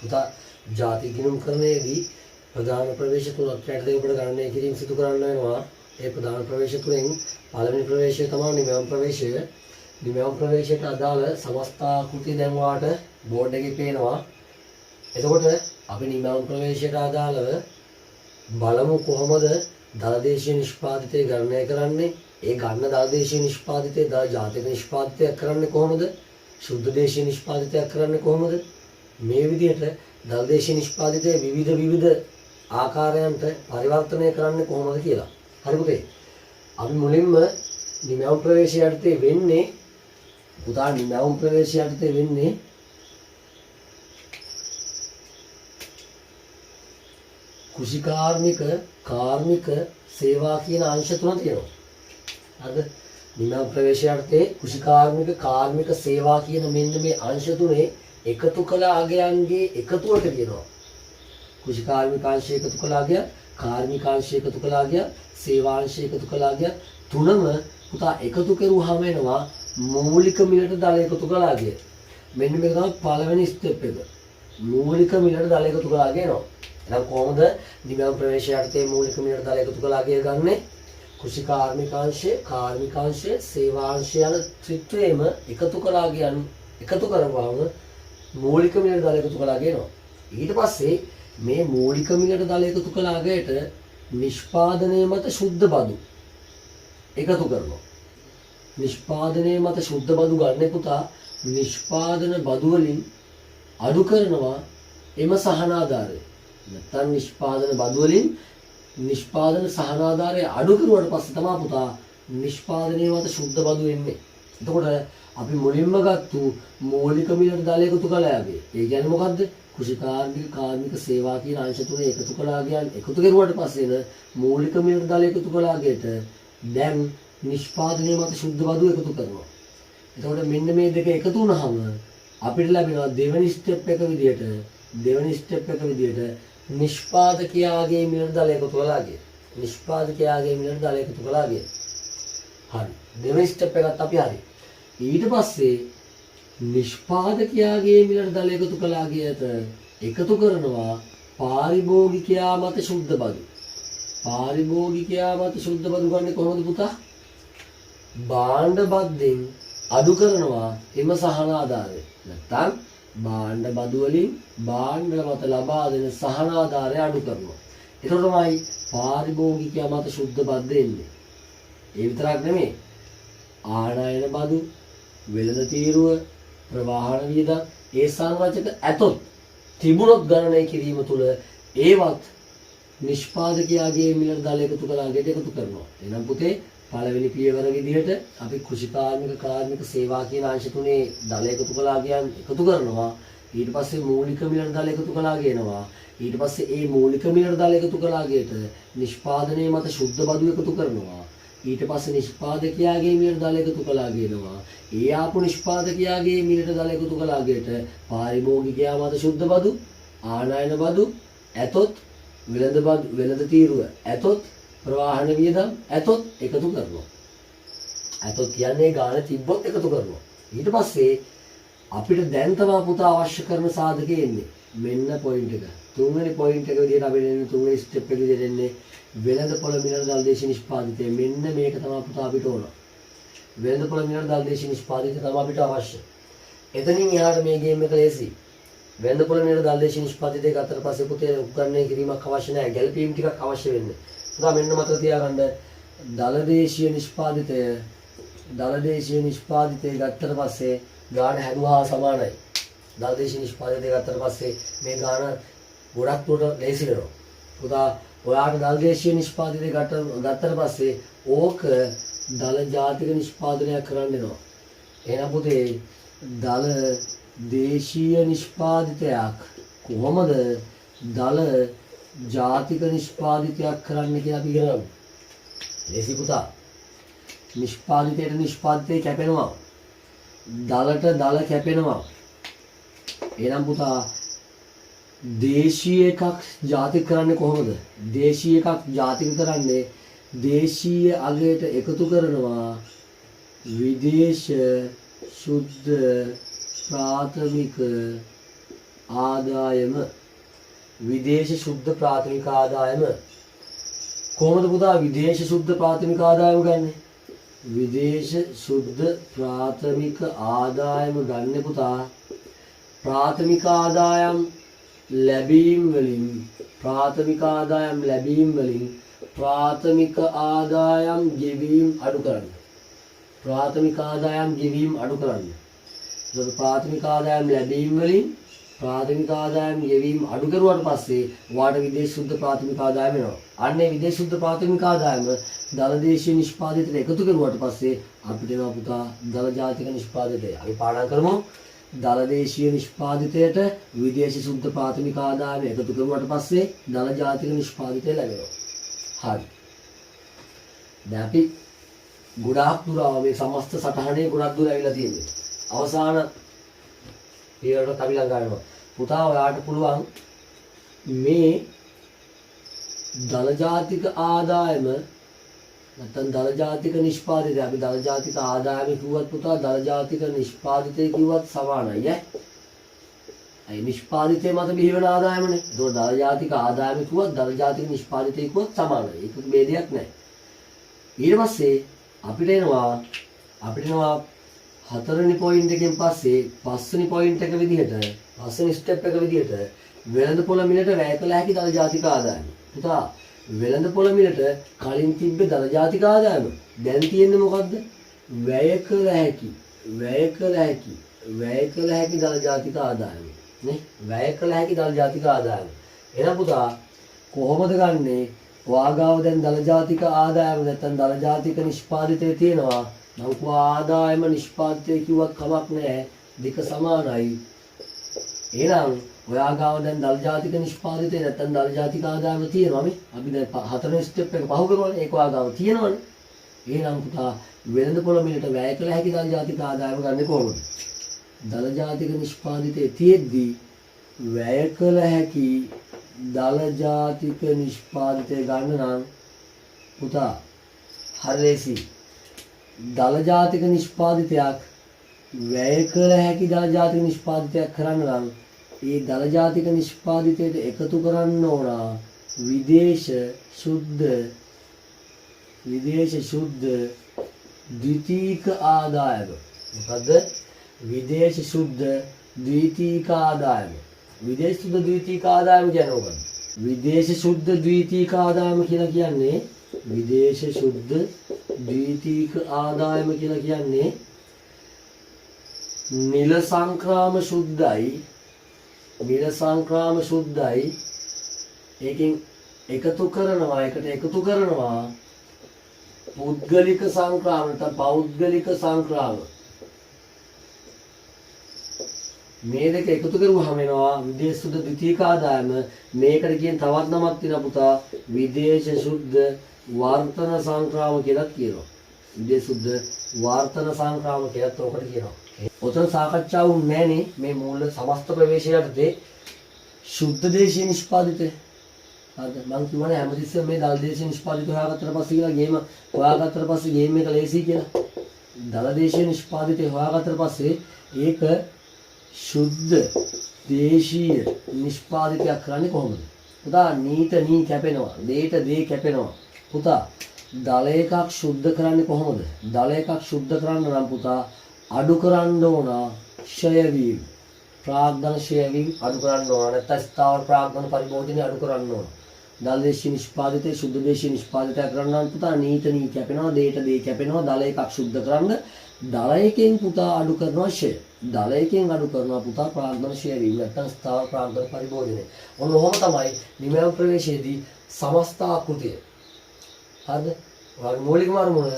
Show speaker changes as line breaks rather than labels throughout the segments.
පුතා ಜಾති ගිණුම් කරන්නේදී ප්‍රධාන ප්‍රවේශ තුනක් යටතේ ඔබට ගණනය කිරීම සිදු කරන්න වෙනවා. ඒ ප්‍රධාන ප්‍රවේශ තුනෙන් පළවෙනි ප්‍රවේශය තමයි නිමැවුම් ප්‍රවේශය. නිමැවුම් ප්‍රවේශයට අදාළ සමස්තාකෘති දැන් වාට බෝඩ් එකේ පේනවා. එතකොට අපි නිමැවුම් ප්‍රවේශයට අදාළව බලමු කොහොමද දලදේශීය නිෂ්පාදිතය ගණනය කරන්නේ. ඒ ගන්න දලදේශීය නිෂ්පාදිතය දල ජාතික නිෂ්පාදිතයක් කරන්නේ කොහොමද? ශුද්ධ දේශීය නිෂ්පාදිතයක් කරන්නේ කොහොමද? මේ විදිහට දලදේශීය නිෂ්පාදිතය විවිධ ආකාරයන්ට පරිවර්තනය කරන්නේ කොහොමද කියලා. හරි පුතේ. අපි මුලින්ම නිමැවුම් ප්‍රවේශය යටතේ වෙන්නේ පුතා නිමැවුම් ප්‍රවේශය යටතේ වෙන්නේ කුෂිකාර්මික කාර්මික සේවා කියන අංශ තුන තියෙනවා. හරිද? නිමැවුම් ප්‍රවේශය යටතේ කුෂිකාර්මික කාර්මික සේවා කියන මෙන්න මේ අංශ තුනේ එකතු කළ අගයන්ගේ එකතුවට කියනවා. කුෂිකාර්මිකාංශය එකතු කළ අගය, කාර්මිකාංශය එකතු කළ අගය, සේවාංශය එකතු කළ අගය තුනම පුතා එකතු කරුවාම එනවා මූලික මිලට දල එකතු කළ අගය. මෙන්න මේක තමයි පළවෙනි ස්ටෙප් එක. මූලික මිලට දල එකතු කළ අගය එනවා. එහෙනම් කොහොමද නිමැවුම් ප්‍රවේශය යටතේ මූලික මිලට දල එකතු කළ අගය ගන්නෙ? කුෂිකාර්මිකාංශය, කාර්මිකාංශය, සේවාංශය යන ත්‍රිත්වයේම එකතු කළ අගයන් එකතු කරවම මූලික මිලට දල එකතු කළ අගය එනවා. ඊට පස්සේ මේ මූලික මිලට දල එකතු කළ අගයට නිෂ්පාදනය මත ශුද්ධ බදු එකතු කරනවා. නිෂ්පාදනය මත ශුද්ධ බදු ගන්න පුතා නිෂ්පාදන බදු වලින් අඩු කරනවා එම සහන ආධාරය. නැත්නම් නිෂ්පාදන බදු වලින් නිෂ්පාදන සහන ආධාරය අඩු කරුවාට පස්සේ තමයි පුතා නිෂ්පාදනය මත ශුද්ධ බදු එන්නේ. එතකොට අපි මුලින්ම ගත්තු මූලික මිලට දල එකතු කළ යගේ. ඒ කියන්නේ මොකද්ද? කුෂිකාර්මික කාර්මික සේවා කියන අංශ තුනේ එකතු කළා කියන්නේ එකතු කරුවාට පස්සේ න මූලික මිලට දල එකතු කළාගෙට දැන් නිෂ්පාදනයේ මත ශුද්ධ බදු එකතු කරනවා. එතකොට මෙන්න මේ දෙක එකතු වුණාම අපිට ලැබෙනවා දෙවෙනි ස්ටෙප් එක විදිහට නිෂ්පාදකයාගේ මිලට දල එකතු කළාගේ. නිෂ්පාදකයාගේ මිලට දල එකතු කළාගේ. හරි. දෙවෙනි ස්ටෙප් එකත් අපි හරි. ඊට පස්සේ නිෂ්පාදකයාගේ මිලට දල එකතු කළාගේට එකතු කරනවා පාරිභෝගිකයා මත ශුද්ධ බදු. පාරිභෝගිකයා මත ශුද්ධ බදු ගන්නේ කොහොමද පුතා? භාණ්ඩ බද්දෙන් අඩු කරනවා එම සහන ආධාරය. නැත්තම් භාණ්ඩ බදු වලින් භාණ්ඩ මත ලබා දෙන සහන ආධාරය අඩු කරනවා. ඒක තමයි පාරිභෝගිකයා මත ශුද්ධ බද්ද එන්නේ. ඒ විතරක් නෙමෙයි. ආනයන බදු, වෙළඳ තීරුව, ප්‍රවාහන වියදම් ඒ සංරචක ඇතොත් තිබුණොත් ගණනය කිරීම තුළ ඒවත් නිෂ්පාදකයාගේ මිලට දල එකතු කළාගෙට එකතු කරනවා. එහෙනම් පුතේ පළවෙනි පියවර විදිහට අපි කුෂිකාර්මික කාර්මික සේවා කියන අංශ තුනේ දල එකතු කළාගයන් එකතු කරනවා. ඊට පස්සේ මූලික මිලට දල එකතු කළාගෙනවා. ඊට පස්සේ ඒ මූලික මිලට දල එකතු කළාගෙට නිෂ්පාදනයේ මත ශුද්ධ බදු එකතු කරනවා. ඊට පස්සේ නිෂ්පාදකයාගේ මිලට දල එකතු කළාගෙනවා. ඒ ආපු නිෂ්පාදකයාගේ මිලට දල එකතු කළාගෙට පාරිභෝගිකයා මත ශුද්ධ බදු, ආනයන බදු, ඇතොත්, වෙළඳ තීරුව ඇතොත්, ප්‍රවාහන වියදම් ඇතොත් එකතු කරනවා. ඇතොත් කියන්නේ ගාන තිබ්බොත් එකතු කරනවා. ඊට පස්සේ අපිට දැන් තමයි පුතා අවශ්‍ය කරන සාධකෙ එන්නේ. මෙන්න පොයින්ට් එක. තුන්වෙනි පොයින්ට් එක විදිහට අපි එන්නේ තුන්වෙනි ස්ටෙප් එක විදිහට එන්නේ වෙළඳපොළ මිලට දල දේශීය නිෂ්පාදිතය. මෙන්න මේක තමයි පුතා අපිට ඕන. වෙළඳපොළ මිලට දල දේශීය නිෂ්පාදිතය තමයි අපිට අවශ්‍ය. එතනින් එහාට මේ ගේම් එක ලේසි. වෙළඳපොළ මිලට දල දේශීය නිෂ්පාදිතය ගත්තට පස්සේ පුතේ උත්කරණය කිරීමක් අවශ්‍ය නැහැ. ගැළපීම් ටිකක් අවශ්‍ය වෙන්නේ. පුතා මෙන්න මතක තියාගන්න දල දේශීය නිෂ්පාදිතය ගත්තට පස්සේ ගාන හැදුවා සමානයි. දල දේශීය නිෂ්පාදිතය ගත්තට පස්සේ මේ ගාන ගොඩක් දුරට ලේසි වෙනවා. පුතා ඔයාට දල දේශීය නිෂ්පාදිතය ගත්තට පස්සේ ඕක දල ජාතික නිෂ්පාදනයක් කරන්න වෙනවා. එහෙනම් පුතේ දල දේශීය නිෂ්පාදිතයක් කොහොමද දල ජාතික නිෂ්පාදිතයක් කරන්න කියලා අපි ඉගෙන ගමු. ලේසි පුතා. නිෂ්පාදිතය කැපෙනවා. දලට දල කැපෙනවා. එහෙනම් පුතා දේශීය එකක් ජාතික කරන්නේ කොහොමද? දේශීය එකක් ජාතික කරන්නේ දේශීය අගයට එකතු කරනවා විදේශ ශුද්ධ ප්‍රාථමික ආදායම විදේශ සුද්ධ ප්‍රාථමික ආදායම කොහොමද පුතා විදේශ සුද්ධ ප්‍රාථමික ආදායම ගන්නෙ? විදේශ සුද්ධ ප්‍රාථමික ආදායම ගන්න පුතා ප්‍රාථමික ආදායම් ලැබීම් වලින් ප්‍රාථමික ආදායම් ලැබීම් වලින් ප්‍රාථමික ආදායම් ගෙවීම් අඩු කරන්න. ප්‍රාථමික ආදායම් ගෙවීම් අඩු කරන්න. ඒකට ප්‍රාථමික ආදායම් ලැබීම් වලින් ප්‍රාථමික ආදායම් ගෙවීම් අඩු කරුවාට පස්සේ වාට විදේශ සුද්ධ ප්‍රාථමික ආදායම එනවා. අන්නේ විදේශ සුද්ධ ප්‍රාථමික ආදායම දලදේශීය නිෂ්පාදිතයට එකතු කරුවාට පස්සේ අපිට එනවා පුතා දල ජාතික නිෂ්පාදිතය. අපි පාඩම් කරමු. දලදේශීය නිෂ්පාදිතයට විදේශ සුද්ධ ප්‍රාථමික ආදායම එකතු කරුවාට පස්සේ දල ජාතික නිෂ්පාදිතය ලැබෙනවා. හරි. දැන් අපි ගොඩාක් දුර මේ සමස්ත සටහනේ ගොඩක් දුර ඇවිල්ලා තියෙනවා. අවසාන ඊළඟට අපි ළඟ ගන්නවා. පුතා ඔයාට පුළුවන් මේ දල ජාතික ආදායම නැත්නම් දල ජාතික නිෂ්පාදිතය අපි දල ජාතික ආදායම කිව්වත් පුතා දල ජාතික නිෂ්පාදිතය කිව්වත් සමානයි ඈ. අයි නිෂ්පාදිතය මත බිහිවන ආදායමනේ. ඒක දල ජාතික ආදායම කිව්වත් දල ජාතික නිෂ්පාදිතය කිව්වත් සමානයි. ඒක ભેදයක් නැහැ. ඊට පස්සේ අපිට එනවා හතරවෙනි පොයින්ට් එකෙන් පස්සේ පස්වෙනි පොයින්ට් එක විදිහට පස්වෙනි ස්ටෙප් එක විදිහට වෙළඳපොළ මිලට වැය කළ හැකි දල ජාතික ආදායම. පුතා වෙළඳපොළ මිලට කලින් තිබ්බේ දල ජාතික ආදායම. දැන් තියෙන්නේ මොකද්ද? වැය කළ හැකි දල ජාතික ආදායම. නේ? වැය කළ හැකි දල ජාතික ආදායම. එහෙනම් පුතා කොහොමද ගන්නෙ? ඔයාගාව දැන් දල ජාතික ආදායම නැත්නම් දල ජාතික නිෂ්පාදිතය තියෙනවා. නම් ආදායම නිෂ්පාදිතය කිව්වත් කමක් නැහැ. දෙක සමානයි. එහෙනම් ඔයාගාව දැන් දල ජාතික නිෂ්පාදිතය නැත්නම් දල ජාතික ආදායම තියෙනවා මේ. අපි දැන් හතරවෙනි ස්ටෙප් එක පහු කරනවානේ. ඒක ඔයාගාව තියෙනවනේ. එහෙනම් පුතා වෙළඳපොළ මිලට වැය කළ හැකි දල ජාතික ආදායම ගන්න කොහොමද? දල ජාතික නිෂ්පාදිතය තියෙද්දි වැය කළ හැකි දල ජාතික නිෂ්පාදිතය ගන්න නම් පුතා හරියසි දල ජාතික නිෂ්පාදිතයක් වැය කළ හැකි දල ජාතික නිෂ්පාදිතයක් කරන්න නම් ඒ දල ජාතික නිෂ්පාදිතයට එකතු කරන්න ඕන විදේශ සුද්ධ ද්විතීක ආදායම. මොකද්ද? විදේශ සුද්ධ ද්විතීක ආදායම. විදේශ සුද්ධ ද්විතීක ආදායම කියන්නේ මොකක්ද? විදේශ සුද්ධ ද්විතීක ආදායම කියලා කියන්නේ විදේශ සුද්ධ ද්විතීක ආදායම කියලා කියන්නේ නිල සංක්‍රාම සුද්ධයි ඒකෙන් එකතු කරනවා පුද්ගලික සංක්‍රාම නැත්නම් පෞද්ගලික සංක්‍රාම මේ දෙක එකතු කරුවාම එනවා විදේශ සුද්ධ ද්විතීක ආදායම. මේකට කියන තවත් නමක් තියෙනවා පුතා විදේශ සුද්ධ වර්තන සංක්‍රාම කියලා කියනවා. විදේශ සුද්ධ වර්තන සංක්‍රාම කියලාත් ඔකට කියනවා. ඔතන සාකච්ඡා වුන්නේ නැහනේ මේ මූල සමස්ත ප්‍රවේශයටදී සුද්ධ දේශීය නිෂ්පාදිතය. හරිද? මම කියවනේ හැමතිස්සෙම මේ දල දේශීය නිෂ්පාදිතය හොයාගත්තට පස්සේ කියලා ගේම හොයාගත්තට පස්සේ ගේම් එක ලේසි කියලා. දල දේශීය නිෂ්පාදිතය හොයාගත්තට පස්සේ ඒක සුද්ධ දේශීය නිෂ්පාදිතයක් කරන්නේ කොහොමද? පුතා නීත කැපෙනවා. දේට දේ කැපෙනවා. පුතා දල එකක් සුද්ධ කරන්නේ කොහොමද? දල එකක් සුද්ධ කරන්න නම් පුතා අඩු කරන්න ඕන ක්ෂය වීම. ප්‍රාග්ධන ක්ෂය වීම අඩු කරන්න ඕන. නැත්නම් ස්ථාවර ප්‍රාග්ධන පරිභෝජනය අඩු කරන්න ඕන. දල දේශීය නිෂ්පාදිතේ සුද්ධ දේශීය නිෂ්පාදිතය කරන්න නම් පුතා නීත කැපෙනවා. දේට දේ කැපෙනවා. දල එකක් සුද්ධ කරන්න දල එකෙන් පුතා අඩු කරනවා ක්ෂය. දල එකෙන් අඩු කරනවා පුතා ප්‍රාග්ධන ක්ෂය වීම නැත්නම් ස්ථාවර ප්‍රාග්ධන පරිභෝජනය. ඔන්න ඔහොම තමයි නිමැවුම් ප්‍රවේශයේදී සමස්ත ආකෘතිය. හරිද? ඔයාගේ මූලිකම අරමුණ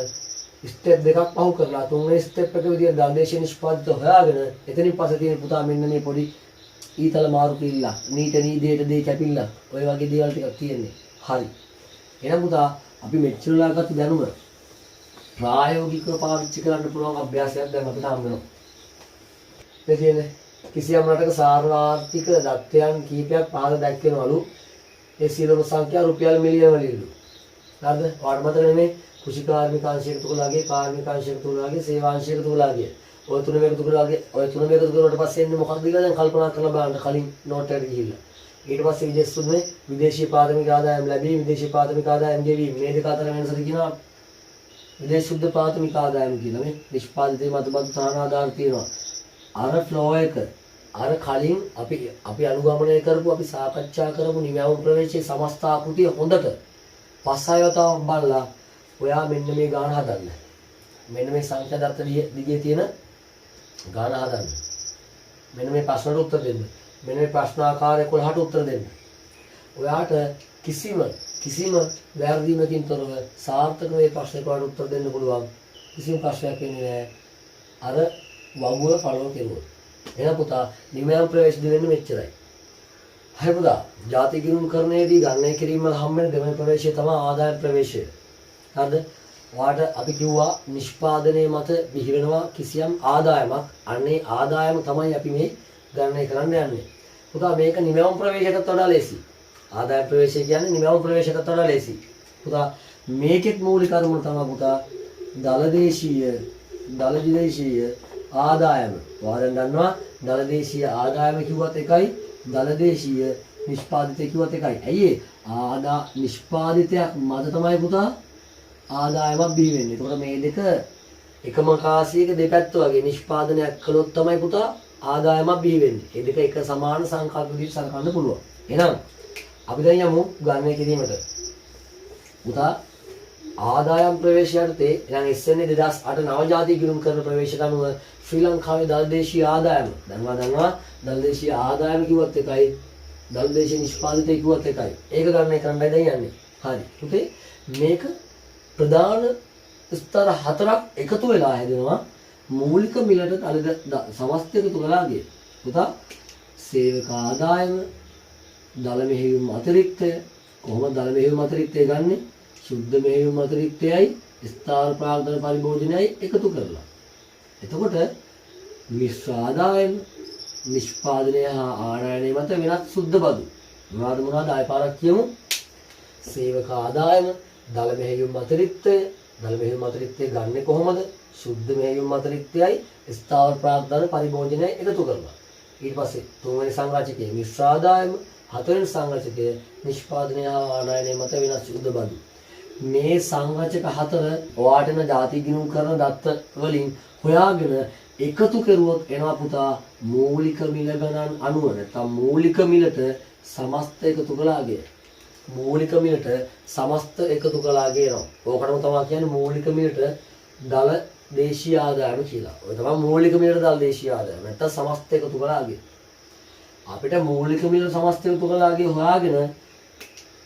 ස්ටෙප් දෙකක් පහු කරලා තුන්වෙනි ස්ටෙප් එක විදියට දල දේශීය නිෂ්පාදිත හොයාගෙන එතනින් පස්සේ තියෙන පුතා මෙන්න මේ පොඩි ඊතල මාරු කිල්ල නීත නීදේට දේ කැපිල්ල ඔය වගේ දේවල් ටිකක් තියෙන්නේ. හරි. එහෙනම් පුතා අපි මෙච්චරලා ගත්ත දැනුම ප්‍රායෝගිකව පාවිච්චි කරන්න පුළුවන් අභ්‍යාසයක් දැන් අපිට හම්බ වෙනවා. මේ කියන්නේ කිසියම් රටක සාර්වත්‍රික දත්තයන් කීපයක් පහළ දැක්වෙනවලු. ඒ සියලුම සංඛ්‍යා රුපියල් මිලියන වලින්ලු. හරිද? ඔයාලට මතක නෙමෙයි කෘෂි කාර්මික අංශයක තුලාගේ කාර්මික අංශයක තුලාගේ සේවා අංශයක තුලාගේ ඔය තුනම එකතු කරලාගේ ඔය තුනම එකතු කරුවාට පස්සේ එන්නේ මොකක්ද කියලා දැන් කල්පනා කරලා බලන්න කලින් නෝට් එකට ගිහිල්ලා. ඊට පස්සේ විදේශ සුදුනේ විදේශීය පාරමික ආදායම් ලැබීම විදේශීය පාරමික ආදායම් ගෙවීම මේ දෙක අතර වෙනසද කියනවා විදේශ සුද්ධ පාරමික ආදායම කියලා මේ නිෂ්පාදිතේ මත බදු සහන ආදායම් තියෙනවා. අර ෆ්ලෝ එක අර කලින් අපි අනුගමනය කරපු අපි සාකච්ඡා කරපු නිවැරදි ප්‍රවේශයේ සමස්ත ආකෘතිය හොඳට පස්සයවතාවක් බලලා ඔයා මෙන්න මේ ගාන හදන්න. මෙන්න මේ සංඛ්‍යා දත්ත දිගේ තියෙන ගාන හදන්න. මෙන්න මේ ප්‍රශ්නට උත්තර දෙන්න. මෙන්න මේ ප්‍රශ්න ආකාර 11ට උත්තර දෙන්න. ඔයාට කිසිම වැරදීමකින් තොරව සාර්ථකව මේ ප්‍රශ්නයට උත්තර දෙන්න පුළුවන්. කිසිම ප්‍රශ්නයක් වෙන්නේ නැහැ. අර වගුව ෆලෝ කෙරුවොත්. එහෙනම් පුතා නිමයන් ප්‍රවේශ දෙන්නේ මෙච්චරයි. හරි පුතා. ಜಾති ගිණුම් කරන්නේදී ගණනය කිරීම වල හම්බෙන දෙවෙනි ප්‍රවේශය තමයි ආදායම් ප්‍රවේශය. හරිද? ඔයාට අපි කිව්වා නිෂ්පාදනයේ මත බිහිවෙනවා කිසියම් ආදායමක්. අන්නේ ආදායම තමයි අපි මේ ගණනය කරන්න යන්නේ. පුතා මේක නිමයන් ප්‍රවේශයකට වඩා ලේසි. ආදායම් ප්‍රවේශය කියන්නේ නිමයන් ප්‍රවේශයකට වඩා ලේසි. පුතා මේකෙත් මූලික අරමුණ තමයි පුතා දලදේශීය ආදායම. ඔයාලා දන්නවා දලදේශීය ආදායම කිව්වත් එකයි දලදේශීය නිෂ්පාදිතය කිව්වත් එකයි. ඇයි නිෂ්පාදිතයක් මත තමයි පුතා ආදායමක් බිහි වෙන්නේ. ඒකට මේ දෙක එකම කාසියක දෙපැත්ත වගේ නිෂ්පාදනයක් කළොත් තමයි පුතා ආදායමක් බිහි වෙන්නේ. මේ දෙක එක සමාන සංකල්ප විදිහට සලකන්න පුළුවන්. එහෙනම් අපි දැන් යමු ගණනය කිරීමට. පුතා ආදායම් ප්‍රවේශයටදී දැන් ඉස්සෙල්ලා 2008 නව ජාති ගිණුම් කරන ප්‍රවේශයට අනුව ශ්‍රී ලංකාවේ දලදේශීය ආදායම දන්නවා දලදේශීය ආදායම කිව්වත් එකයි දලදේශීය නිෂ්පාදිතය කිව්වත් එකයි. ඒක ගණනය කරන්නයි දැන් යන්නේ. හරි. පුතේ මේක ප්‍රධාන ස්තර හතරක් එකතු වෙලා හැදෙනවා මූලික මිලට සමස්ත එකතු කළාගේ. පුතා සේවක ආදායම දල මෙහෙයුම් අතිරික්තය කොහොමද දල මෙහෙයුම් අතිරික්තය ගන්නෙ? සුද්ධ මෙහෙයුම් අතිරික්තයයි ස්ථාවර ප්‍රාග්ධන පරිභෝජනයයි එකතු කරලා. එතකොට මිශ්‍ර ආදායම නිෂ්පාදනය හා ආනයනය මත වෙනත් සුද්ධ බදු. මොනවාද ආය පාරක් කියමු. සේවක ආදායම දල මෙහෙයුම් අතිරික්තය ගන්නෙ කොහොමද? සුද්ධ මෙහෙයුම් අතිරික්තයයි ස්ථාවර ප්‍රාග්ධන පරිභෝජනයයි එකතු කරලා. ඊට පස්සේ තුන්වෙනි සංරචකයේ මිශ්‍ර ආදායම හතරවෙනි සංරචකයේ නිෂ්පාදනය හා ආනයනය මත වෙනස් සුද්ධ බදු. මේ සංරචක හතර ඔයාට එන ಜಾති ගිණුම් කරන දත්ත වලින් හොයාගෙන එකතු කරුවොත් එනවා පුතා මූලික මිල ගණන් අනුව නැත්නම් මූලික මිලට සමස්ත එකතු කළාගේ. මූලික මිලට සමස්ත එකතු කළාගේ එනවා. ඕකටම තමයි කියන්නේ මූලික මිලට දල දේශීය ආදායම කියලා. ඔය තමයි මූලික මිලට දල දේශීය ආදායම. නැත්නම් සමස්ත එකතු කළාගේ. අපිට මූලික මිල සමස්ත එකතු කළාගේ හොයාගෙන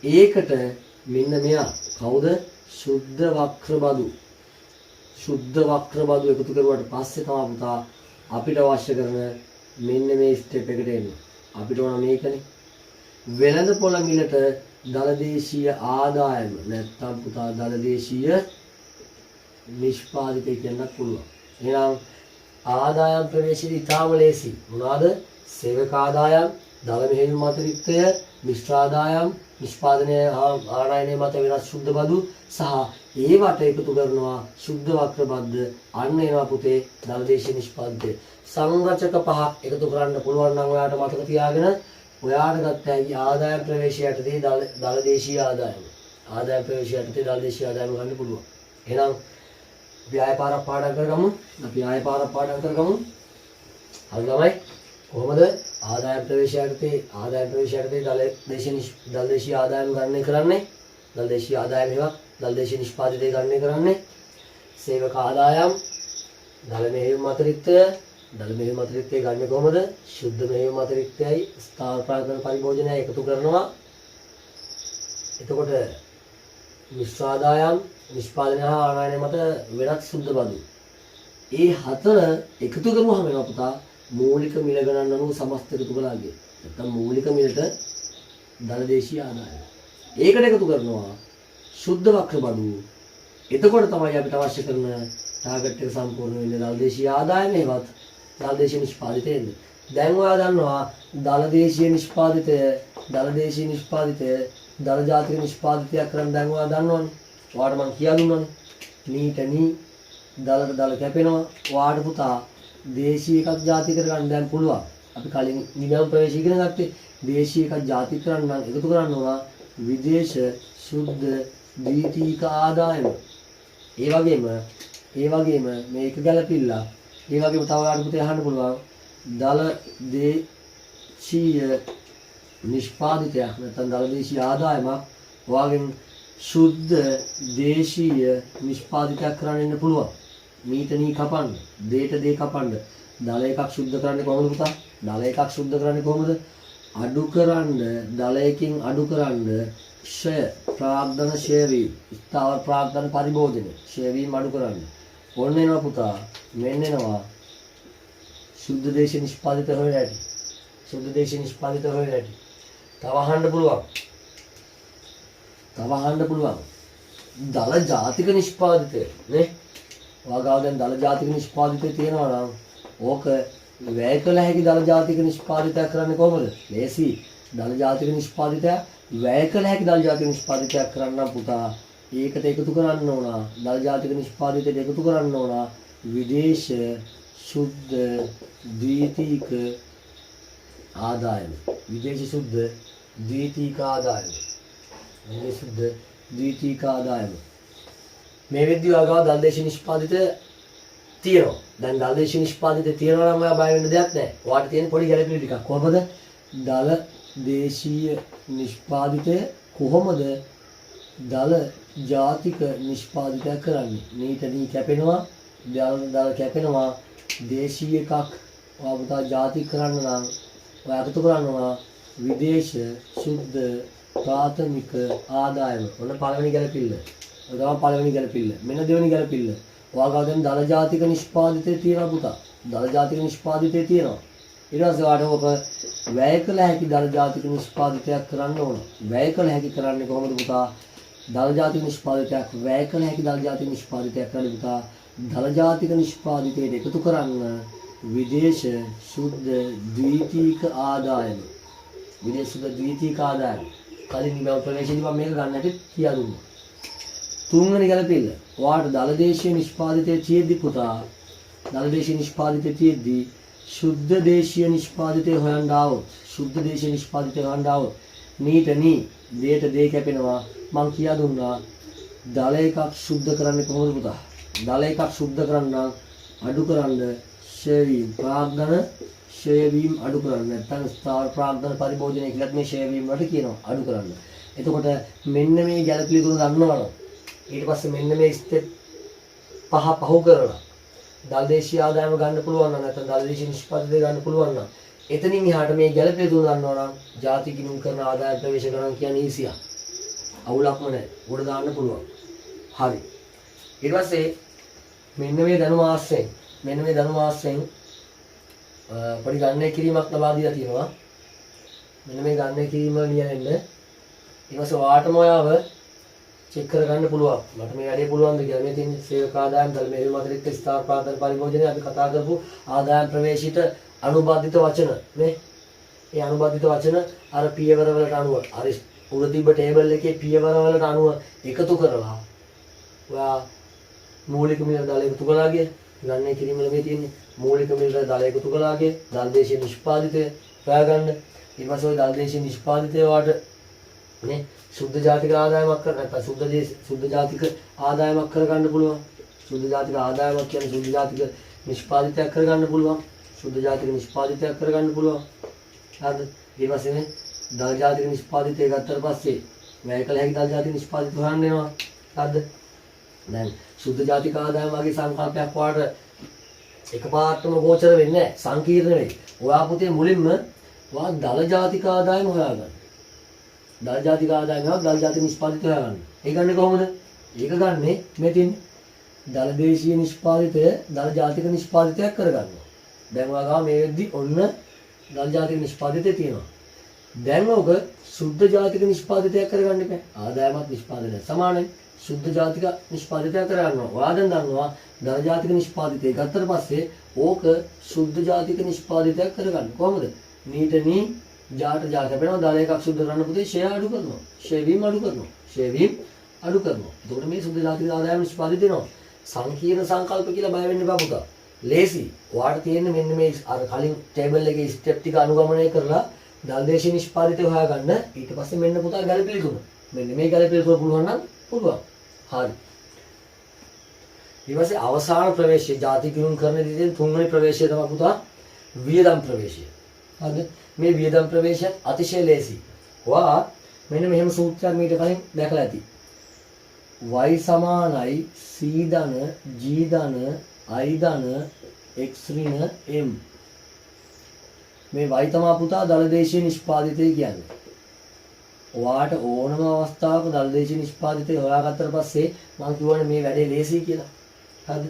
ඒකට මෙන්න මෙයා කවුද? සුද්ධ වක්‍ර බදු. සුද්ධ වක්‍ර බදු එකතු කරුවාට පස්සේ තමයි පුතා අපිට අවශ්‍ය කරන මෙන්න මේ ස්ටෙප් එකට එන්නේ. අපිට ඕන මේකනේ. වෙළඳපොළ මිලට දලදේශීය ආදායම නැත්නම් පුතා දලදේශීය නිෂ්පාදිතය කියන්නත් පුළුවන්. එහෙනම් ආදායම් ප්‍රවේශයේදී ඉතාම ලේසි. මොනවාද? සේවක ආදායම්, දල මෙහෙයුම් අතිරික්තය, මිශ්‍ර ආදායම්, නිෂ්පාදනය ආනයනය මත වෙනස් සුද්ධ බදු සහ ඒවට එකතු කරනවා සුද්ධ වක්‍ර බද්ද. අන්න ඒවා පුතේ දලදේශීය නිෂ්පාදිතය. සංරචක පහක් එකතු කරන්න පුළුවන් නම් ඔයාට මතක තියාගෙන ඔයාට ගත්ත හැකි ආදායම් ප්‍රවේශයටදී දලදේශීය ආදායම. ආදායම් ප්‍රවේශයටදී දලදේශීය ආදායම ගන්න පුළුවන්. එහෙනම් අපි ආයෙ පාරක් පාඩම් කරගමු. හරි ළමයි. කොහොමද ආදායම් ප්‍රවේශයටදී දලදේශීය ආදායම ගණනය කරන්නේ? දලදේශීය ආදායම ඒවා දලදේශීය නිෂ්පාදිතය ගණනය කරන්නේ. සේවක ආදායම් දල මෙහෙයුම් අතිරික්තය ගන්න කොහොමද? සුද්ධ මෙහෙයුම් අතිරික්තයයි ස්ථාවර ප්‍රාග්ධන පරිභෝජනයයි එකතු කරනවා. එතකොට මිශ්‍ර ආදායම් නිෂ්පාදනය හා ආනයනය මත වෙනත් සුද්ධ බදු. ඒ හතර එකතු කරුවහම වෙනවා පුතා මූලික මිල ගණන් අනුව සමස්ත එකතු කළාගේ. නැත්නම් මූලික මිලට දලදේශීය ආදායම. ඒකට එකතු කරනවා සුද්ධ වක්‍ර බදු. එතකොට තමයි අපිට අවශ්‍ය කරන ටාගට් එක සම්පූර්ණ වෙන්නේ දලදේශීය ආදායමේවත් දලදේශීය නිෂ්පාදිතය එන්නේ. දැන් ඔයා දන්නවා දලදේශීය නිෂ්පාදිතය දල ජාතික නිෂ්පාදිතයක් කරන් දැන් ඔයා දන්නවනේ. ඔයාට මම කියා දුන්නානේ. නීට නී දලට දල කැපෙනවා. ඔයාට පුතා දේශීය එකක් ජාති කරගන්න දැන් පුළුවන්. අපි කලින් නිගම ප්‍රවේශය ඉගෙන ගත්තේ දේශීය එකක් ජාති කරන්න නම් එකතු කරන්න ඕන විදේශ සුද්ධ ද්විතීයික ආදායම. ඒ වගේම මේක ගැලපිලා. ඒ වගේම තව ආඩු පුතේ අහන්න පුළුවන් දල දේශීය නිෂ්පාදිතයක් නැත්නම් දල දේශීය ආදායමක් ඔයගෙන් සුද්ධ දේශීය නිෂ්පාදිතයක් කරන්න ඉන්න පුළුවන්. මීට නී කපන්න, දේට දේ කපන්න. දල එකක් සුද්ධ කරන්නේ කොහොමද පුතා? දල එකක් සුද්ධ කරන්නේ කොහොමද? අඩු කරන්න දල එකකින් අඩු කරන්න ෂය ප්‍රාග්ධන ෂය වීම, ස්ථාවර ප්‍රාග්ධන පරිභෝජන ෂය වීම අඩු කරන්න. ඔන්න එනවා පුතා. මෙන්න එනවා සුද්ධ දේශීය නිෂ්පාදිත හොයන හැටි. සුද්ධ දේශීය නිෂ්පාදිත හොයන හැටි. තව අහන්න පුළුවන්. දල ජාතික නිෂ්පාදිතය නේ. ඔයාගාව දැන් දල ජාතික නිෂ්පාදිතය තියෙනවා නම් ඕක වැය කළ හැකි දල ජාතික නිෂ්පාදිතයක් කරන්නේ කොහොමද? ලේසි. දල ජාතික නිෂ්පාදිතය වැය කළ හැකි දල ජාතික නිෂ්පාදිතයක් කරන්න පුතා ඒකට එකතු කරන්න ඕන. දල ජාතික නිෂ්පාදිතයට එකතු කරන්න ඕන විදේශ සුද්ධ ද්විතීයික ආදායම. විදේශ සුද්ධ ද්විතීයික ආදායම. විදේශ සුද්ධ ද්විතීයික ආදායම. මේ විදිහට ඔයාගාව දල දේශීය නිෂ්පාදිත තියෙනවා. දැන් දල දේශීය නිෂ්පාදිත තියෙනවා නම් ඔයා බය වෙන්න දෙයක් නැහැ. ඔයාට තියෙන පොඩි ගැළපෙන ටිකක්. කොහොමද? දල දේශීය නිෂ්පාදිතය කොහොමද දල ජාතික නිෂ්පාදිතයක් කරන්නේ? නීට නී කැපෙනවා, දල කැපෙනවා. දේශීය එකක් ඔයා පුතා ජාතික කරන්න නම් ඔයා එකතු කරනවා විදේශ සුද්ධ ප්‍රාථමික ආදායම. ඔන්න පළවෙනි ගැළපිල්ල. ඔය තමයි පළවෙනි ගැළපිල්ල. මෙන්න දෙවෙනි ගැළපිල්ල. ඔයාගාව දැන් දල ජාතික නිෂ්පාදිතය තියෙනවා පුතා. දල ජාතික නිෂ්පාදිතය තියෙනවා. ඊට පස්සේ ඔයාට ඔක වැය කළ හැකි දල ජාතික නිෂ්පාදිතයක් කරන්න ඕන. වැය කළ හැකි කරන්නේ කොහොමද පුතා? දල ජාතික නිෂ්පාදිතයක් වැය කළ හැකි දල ජාතික නිෂ්පාදිතයක් කරන්න පුතා දල ජාතික නිෂ්පාදිතයට එකතු කරන්න විදේශ සුද්ධ ද්විතීයික ආදායම. විදේශ සුද්ධ ද්විතීයික ආදායම. කලින් නිමව ප්‍රවේශයේදී මම මේක ගන්න හැටි කියා දුන්නා. තුන්වෙනි ගැළපෙල්ල. ඔයාට දල දේශීය නිෂ්පාදිතයේ තියෙද්දි පුතා දල දේශීය නිෂ්පාදිතයේ තියෙද්දි සුද්ධ දේශීය නිෂ්පාදිතය හොයන්න ආවොත් නීට නී දේට දේ කැපෙනවා. මං කියා දුන්නා දල එකක් සුද්ධ කරන්නේ කොහොමද පුතා? දල එකක් සුද්ධ කරන්න අඩු කරන්න ෂය වීම ප්‍රාග්ධන ෂය වීම අඩු කරන්න. නැත්නම් ස්ථාවර ප්‍රාග්ධන පරිභෝජනය කියලාත් මේ ෂය වීම වලට කියනවා අඩු කරන්න. එතකොට මෙන්න මේ ගැළපිලි තුන දන්නවනම් ඊට පස්සේ මෙන්න මේ ස්ටෙප් පහ පහු කරලා දල දේශීය ආදායම ගන්න පුළුවන් නම් නැත්නම් දල දේශීය නිෂ්පාදිතය ගන්න පුළුවන් නම් එතනින් එහාට මේ ගැළපෙන තුන දන්නවා නම් ජාති ගිණුම් කරන ආදාය ප්‍රවේශ ගණන් කියන්නේ ඊසියක්. අවුලක්ම නැහැ. උඩ දාන්න පුළුවන්. හරි. ඊට පස්සේ මෙන්න මේ දැනුම ආශ්‍රයෙන් පොඩි ගණනය කිරීමක් ලබා දීලා තියෙනවා. මෙන්න මේ ගණනය කිරීම ලියන්න. ඊට පස්සේ ඔයාටම ඔයාව චෙක් කරගන්න පුළුවන්. මට මේ වැඩේ පුළුවන්ද කියලා. මේ තියෙන සේවක ආදායම් දල මේ මාතෘක ස්ථාවර ප්‍රාථමික පරිභෝජනය අපි කතා කරපු ආදායම් ප්‍රවේශිත අනුබද්ධිත වචන නේ. ඒ අනුබද්ධිත වචන අර පියවර වලට අනුව අර උඩ තිබ්බ ටේබල් එකේ පියවර වලට අනුව එකතු කරලා ඔයා මූලික මිල දල එකතු කළාගේ ගණනය කිරීම මේ තියෙන්නේ. මූලික මිල දල එකතු කළාගේ දල දේශීය නිෂ්පාදිතය හොයාගන්න. ඊට පස්සේ ওই දල දේශීය නිෂ්පාදිතය වාට නේ සුද්ධ ජාතික ආදායමක් කර නැත්නම් සුද්ධ ජාතික ආදායමක් කරගන්න පුළුවන්. සුද්ධ ජාතික ආදායමක් කියන්නේ සුද්ධ ජාතික නිෂ්පාදිතයක් කරගන්න පුළුවන්. සුද්ධ ජාතික නිෂ්පාදිතයක් කරගන්න පුළුවන්. හරිද? ඊට පස්සේ නේ දල ජාතික නිෂ්පාදිතය ගත්තට පස්සේ වැය කළ හැකි දල ජාතික නිෂ්පාදිත හොයන්න වෙනවා. හරිද? දැන් සුද්ධ ජාතික ආදායම වගේ සංකල්පයක් වාට එකපාරටම ගෝචර වෙන්නේ නැහැ. සංකීර්ණ වෙයි. ඔයා පුතේ මුලින්ම ඔයා දල ජාතික ආදායම හොයාගන්න. දල ජාතික ආදායමක් දල ජාතික නිෂ්පාදිතය හොයාගන්න. ඒ ගන්නේ කොහොමද? ඒක ගන්නේ මෙතින් දල දේශීය නිෂ්පාදිතය දල ජාතික නිෂ්පාදිතයක් කරගන්නවා. දැන් ඔයාගා මේ වෙද්දි ඔන්න දල ජාතික නිෂ්පාදිතය තියෙනවා. දැන් ඔක සුද්ධ ජාතික නිෂ්පාදිතයක් කරගන්න එපා. ආදායමත් නිෂ්පාදනය සමානයි. සුද්ධ ජාතික නිෂ්පාදිතයක් කරගන්නවා. ඔයා දැන් දන්නවා දල ජාතික නිෂ්පාදිතය ගත්තට පස්සේ ඕක සුද්ධ ජාතික නිෂ්පාදිතයක් කරගන්න. කොහොමද? නීට නී ජාට ජා කැපෙනවා දල එකක් සුද්ධ කරන්න පුතේ ෂය අඩු කරනවා. ෂය වීම අඩු කරනවා. එතකොට මේ සුද්ධ ජාතික ආදායම නිෂ්පාදිත වෙනවා. සංකීර්ණ සංකල්ප කියලා බය වෙන්න එපා පුතා. ලේසි. ඔයාලට තියෙන්නේ මෙන්න මේ අර කලින් ටේබල් එකේ ස්ටෙප් ටික අනුගමනය කරලා දල්දේශීය නිෂ්පාදිතය හොයාගන්න. ඊට පස්සේ මෙන්න පුතා ගැළපෙලි තුන. මෙන්න මේ ගැළපෙලි තුන පුළුවන් නම් පුළුවන්. හරි. ඊට පස්සේ අවසාන ප්‍රවේශය ජාති ගිණුම් කරන විදිහේ තුන්වෙනි ප්‍රවේශය තමයි පුතා වියදම් ප්‍රවේශය. හරිද? මේ වියදම් ප්‍රවේශය අතිශය ලේසි. ඔයා මෙන්න මෙහෙම සූත්‍රයක් මීට කලින් දැකලා ඇති. y සමානයි c ධන g ධන i ධන x ඍණ m. මේ y තමා පුතා දලදේශීය නිෂ්පාදිතය කියන්නේ. ඔයාට ඕනම අවස්ථාවක දලදේශීය නිෂ්පාදිතය හොයාගත්තට පස්සේ මම කියවනේ මේ වැඩේ ලේසි කියලා. හරිද?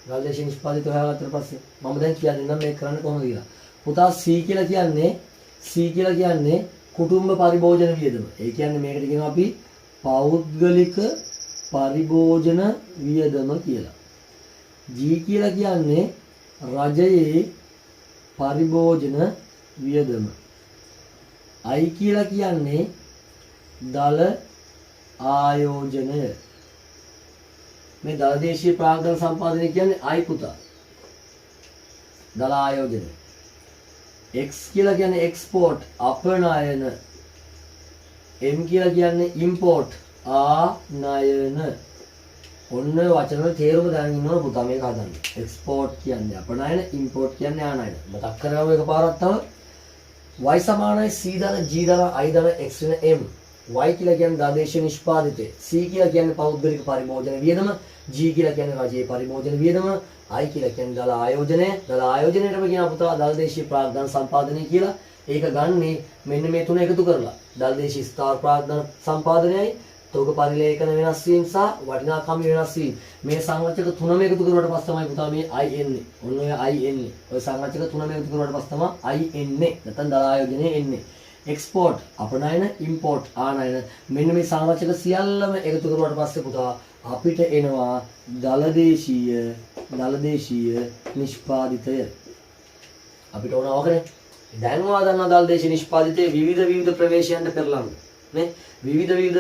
දලදේශීය නිෂ්පාදිතය හොයාගත්තට පස්සේ මම දැන් කියලා දෙන්නම් මේක කරන්න කොහොමද කියලා. පුතා c කියලා කියන්නේ කුටුම්බ පරිභෝජන වියදම. ඒ කියන්නේ මේකට කියනවා අපි පෞද්ගලික පරිභෝජන වියදම කියලා. G කියලා කියන්නේ රජයේ පරිභෝජන වියදම. I කියලා කියන්නේ දල ආයෝජනය. මේ දලදේශීය ප්‍රාග්ධන සම්පාදනය කියන්නේ I පුතා. දල ආයෝජනය. X කියලා කියන්නේ එක්ස්පෝර්ට් අපනයන. M කියලා කියන්නේ ඉම්පෝර්ට් ආනයන. ඔන්න වචන වල තේරුම දැනගෙන ඉන්නවා පුතා මේක හදන්න. එක්ස්පෝර්ට් කියන්නේ අපනයන, ඉම්පෝර්ට් කියන්නේ ආනයන. මතක් කරගමු එකපාරක් තව. y සමානයි c ධන g ධන i ධන x ඍණ m. y කියලා කියන්නේ දලදේශීය නිෂ්පාදිතය. c කියලා කියන්නේ පෞද්ගලික පරිභෝජන වියදම. g කියලා කියන්නේ රජයේ පරිභෝජන වියදම. I කියලා කියන්නේ දල ආයෝජනය. දල ආයෝජනයටම කියන පුතා දලදේශීය ප්‍රාග්ධන සම්පාදනය කියලා. ඒක ගන්නේ මෙන්න මේ තුන එකතු කරලා. දලදේශීය ස්ථාවර ප්‍රාග්ධන සම්පාදනයයි තෝග පරිලේඛන වෙනස් වීම සහ වටිනාකම් වෙනස් වීම. මේ සංරචක තුනම එකතු කරුවාට පස්සේ තමයි පුතා මේ I එන්නේ. ඔන්න ඔය I එන්නේ. ඔය සංරචක තුනම එකතු කරුවාට පස්සේ තමයි I එන්නේ. නැත්නම් දල ආයෝජනය එන්නේ. එක්ස්පෝර්ට් අපනයන, ඉම්පෝර්ට් ආනයන. මෙන්න මේ සංරචක සියල්ලම එකතු කරුවාට පස්සේ පුතා අපිට එනවා දලදේශීය නිෂ්පාදිතය. අපිට ඕන ඕකනේ. දැන් ඔයා දන්නා දලදේශීය නිෂ්පාදිතයේ විවිධ ප්‍රවේශයන්ට පෙරලන්න. නේ? විවිධ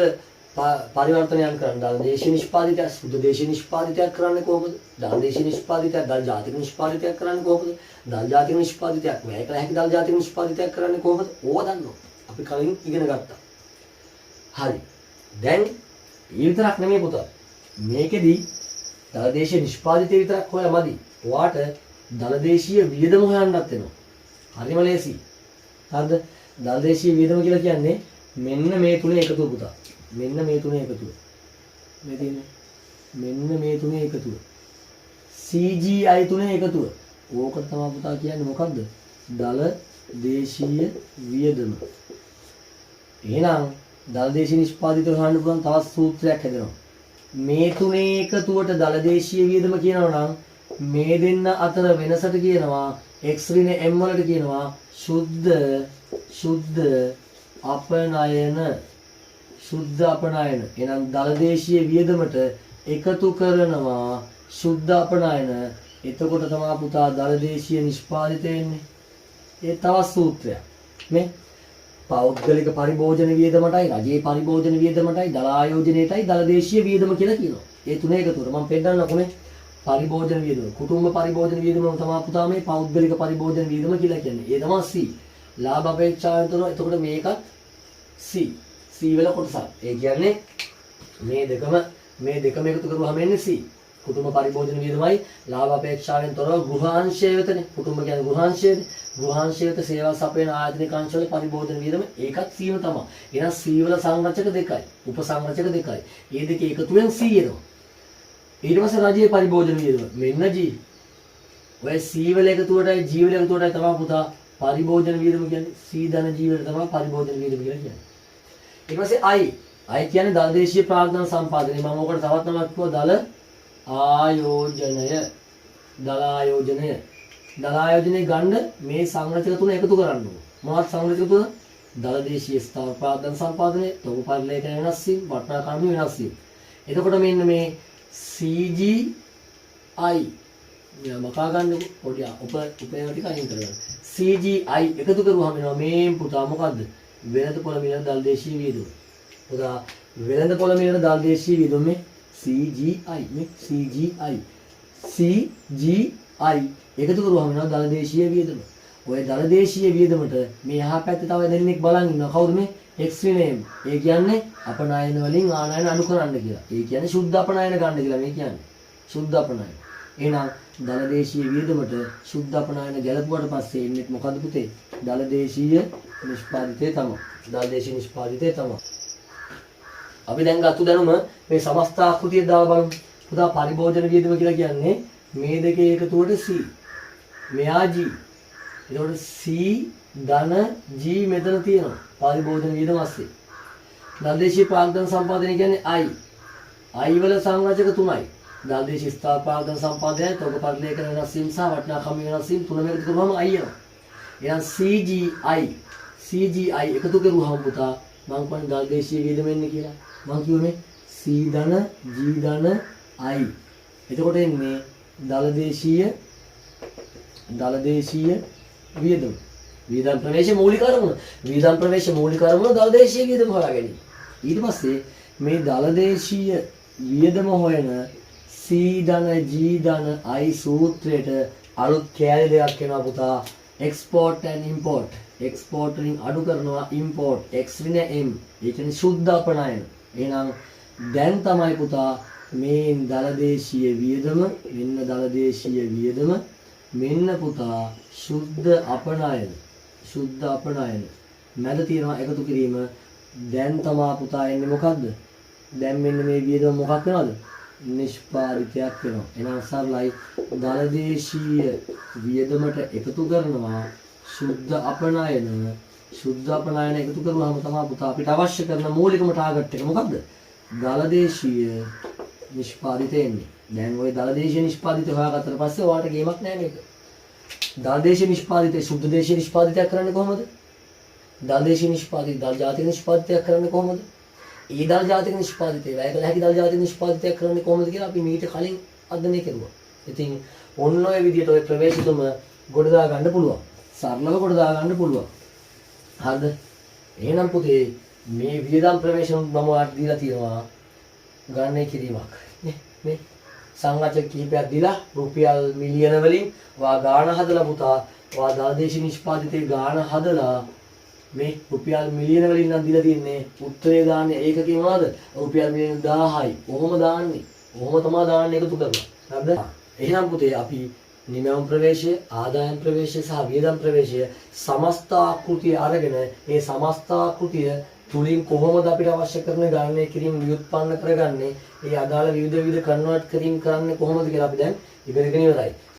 පරිවර්තනයන් කරන්න. දලදේශීය නිෂ්පාදිතය, සුද්ධ දේශීය නිෂ්පාදිතයක් කරන්නේ කොහොමද? දලදේශීය නිෂ්පාදිතය, දල ජාතික නිෂ්පාදිතයක් කරන්නේ කොහොමද? දල ජාතික නිෂ්පාදිතයක් වැය කළ හැකි දල ජාතික නිෂ්පාදිතයක් කරන්නේ කොහොමද? ඕවා දන්නවා. අපි කලින් ඉගෙන ගත්තා. හරි. දැන් ඒ විතරක් නෙමෙයි පුතා. මේකෙදි දලදේශීය නිෂ්පාදිතය විතරක් හොයලා මදි. ඔයාට දලදේශීය වියදම හොයන්නත් වෙනවා. හරිම ලේසි. හරිද? දලදේශීය වියදම කියලා කියන්නේ මෙන්න මේ තුනේ එකතුව පුතා. මෙන්න මේ තුනේ එකතුව. මේ තියෙන්නේ. මෙන්න මේ තුනේ එකතුව. CGI තුනේ එකතුව. ඕකට තමයි පුතා කියන්නේ මොකද්ද? දලදේශීය වියදම. එහෙනම් දලදේශීය නිෂ්පාදිතය හොයන්න පුළුවන් තවත් සූත්‍රයක් හැදෙනවා. මේ තුනේ එකතුවට දලදේශීය වියදම කියනවා නම් මේ දෙන්න අතර වෙනසට කියනවා x ඍණ m වලට කියනවා සුද්ධ අපනයන. සුද්ධ අපනයන. එහෙනම් දලදේශීය වියදමට එකතු කරනවා සුද්ධ අපනයන. එතකොට තමයි පුතා දලදේශීය නිෂ්පාදිතය එන්නේ. ඒ තවත් සූත්‍රයක්. මේ පෞද්ගලික පරිභෝජන වියදමටයි රජයේ පරිභෝජන වියදමටයි දල ආයෝජනයටයි දලදේශීය වියදම කියලා කියනවා. ඒ තුන එකතුවට මම පෙන්නන්නකො මේ පරිභෝජන වියදම. කුටුම්බ පරිභෝජන වියදම තමයි පුතා මේ පෞද්ගලික පරිභෝජන වියදම කියලා කියන්නේ. ඒ තමයි C. ලාභ අපේක්ෂාවෙන් එතකොට මේකත් C. C වල කොටසක්. ඒ කියන්නේ මේ දෙකම එකතු කරුවාම එන්නේ C. කුටුම්බ පරිභෝජන වියදමයි ලාභ අපේක්ෂාවෙන් තොරව ගෘහාංශය වෙතනේ. කුටුම්බ කියන්නේ ගෘහාංශයනේ. ගෘහාංශය වෙත සේවා සපයන ආයතනික අංශවල පරිභෝජන වියදම ඒකත් C ම තමයි. එහෙනම් C වල සංරචක දෙකයි. උපසංරචක දෙකයි. මේ දෙක එකතු වෙන C එනවා. ඊට පස්සේ රජයේ පරිභෝජන වියදම. මෙන්න G. ඔය C වල එකතුවටයි G වල එකතුවටයි තමයි පුතා පරිභෝජන වියදම කියන්නේ. C ධන G වල තමයි පරිභෝජන වියදම කියලා කියන්නේ. ඊට පස්සේ I කියන්නේ දලදේශීය ප්‍රාග්ධන සම්පාදනය. මම ඔකට තවත් නමක් කිව්වා දල ආයෝජනය. දල ආයෝජනය ගන්න මේ සංරචක තුන එකතු කරන්න ඕන. මොනවද සංරචක තුන? දලදේශීය ස්ථාවර ප්‍රාග්ධන සම්පාදනය, තොග පරිලේඛන වෙනස් වීම, වටිනාකම් වෙනස් වීම. එතකොට මෙන්න මේ CGI මකා ගන්න පොඩි උපේව ටික අයින් කරගන්න. CGI එකතු කරුවාම වෙනවා මේ පුතා මොකද්ද? වෙළඳපොළ මිලන දලදේශීය වියදම. පුතා වෙළඳපොළ මිලන දලදේශීය වියදම මේ CGI. I එකතු කරුවම වෙනවා දලදේශීය වියදම. ඔය දලදේශීය වියදමට මේ එහා පැත්තේ තව දෙන්නෙක් බලන් ඉන්නවා. කවුද මේ? X විනයම. ඒ කියන්නේ අපනයන වලින් ආනයන අඩු කරන්න කියලා. ඒ කියන්නේ සුද්ධ අපනයන ගන්න කියලා මේ කියන්නේ. සුද්ධ අපනයන. එහෙනම් දලදේශීය වියදමට සුද්ධ අපනයන ගැලපුවට පස්සේ එන්නේ මොකද්ද පුතේ? දලදේශීය නිෂ්පාදිතය තමයි. දලදේශීය නිෂ්පාදිතය තමයි. අපි දැන් ගත්ත දැනුම මේ සමස්ත ආකෘතිය දාලා බලමු. පුතා පරිභෝජන වියදම කියලා කියන්නේ මේ දෙකේ එකතුවට C. මෙයා G. එතකොට C ධන G මෙතන තියෙනවා. පරිභෝජන වියදම ASCII. දලදේශීය ප්‍රාග්ධන සම්පාදනය කියන්නේ I. I වල සංරචක තුනයි. දලදේශීය ස්ථාවර ප්‍රාග්ධන සම්පාදනය, තොග පරිලේඛන වෙනස් වීම සහ වටිනාකම් වෙනස් වීම තුනම එකතු කරපුවම I එනවා. එහෙනම් CGI එකතු කරුවහම පුතා මම කියන්නේ දලදේශීය වියදම එන්නේ කියලා. මම කියුනේ C ධන G ධන I. එතකොට එන්නේ දලදේශීය වියදම. වියදම් ප්‍රවේශ මූලික අරමුණ. වියදම් ප්‍රවේශ මූලික අරමුණ දලදේශීය වියදම හොයා ගැනීම. ඊට පස්සේ මේ දලදේශීය වියදම හොයන C ධන G ධන I සූත්‍රයට අලුත් කෑලි දෙකක් එනවා පුතා. export and import. export වලින් අඩු කරනවා import x ඍණ m. ඒ කියන්නේ සුද්ධ අපනයන. එහෙනම් දැන් තමයි පුතා මේ දලදේශීය වියදම මෙන්න දලදේශීය වියදම මෙන්න පුතා සුද්ධ අපනයන. සුද්ධ අපනයන. මැද තියෙනවා එකතු කිරීම. දැන් තමයි පුතා එන්නේ මොකද්ද? දැන් මෙන්න මේ වියදම මොකක් වෙනවද? නිෂ්පාදිතයක් වෙනවා. එහෙනම් සරලයි දලදේශීය වියදමට එකතු කරනවා සුද්ධ අපනයන. සුද්ධ අපනයන එකතු කරුවාම තමයි පුතා අපිට අවශ්‍ය කරන මූලිකම ටාගට් එක මොකද්ද? දලදේශීය නිෂ්පාදිතය එන්නේ. දැන් ওই දලදේශීය නිෂ්පාදිතය හොයාගත්තට පස්සේ ඔයාලට ගේමක් නෑ මේක. දලදේශීය නිෂ්පාදිතය සුද්ධ දේශීය නිෂ්පාදිතයක් කරන්නේ කොහොමද? දලදේශීය නිෂ්පාදිතය දල ජාතික නිෂ්පාදිතයක් කරන්නේ කොහොමද? ඒ දල ජාතික නිෂ්පාදිතය වැය කළ හැකි දල ජාතික නිෂ්පාදිතයක් කරන්නේ කොහොමද කියලා අපි මීට කලින් අධ්‍යයනය කරුවා. ඉතින් ඔන්න ඔය විදිහට ඔය ප්‍රවේශ තුම ගොඩ දා ගන්න පුළුවන්. සරලව ගොඩ දා ගන්න පුළුවන්. හරිද? එහෙනම් පුතේ මේ වියදම් ප්‍රවේශම් මම ඔයාලට දීලා තියෙනවා ගණනය කිරීමක්. මේ සංරචක කිහිපයක් දීලා රුපියල් මිලියන වලින් වා ගාණ හදලා පුතා වා දලදේශීය නිෂ්පාදිතේ ගාණ හදලා මේ රුපියල් මිලියන වලින් නම් දීලා තින්නේ උත්තරේ දාන්නේ ඒකකේ මොනවද? රුපියල් මිලියන 1000යි. ඔහොම දාන්නේ. ඔහොම තමයි දාන්නේ එකතු කරලා. හරිද? එහෙනම් පුතේ අපි නිමවුම් ප්‍රවේශය, ආදායම් ප්‍රවේශය සහ වියදම් ප්‍රවේශය සමස්ත ආකෘතිය අරගෙන මේ සමස්ත ආකෘතිය තුලින් කොහොමද අපිට අවශ්‍ය කරන ගණනය කිරීම ව්‍යුත්පන්න කරගන්නේ? ඒ අදාළ විවිධ කන්වර්ට් කිරීම කරන්නේ කොහොමද කියලා අපි දැන් ඉගෙනගෙන ඉවරයි.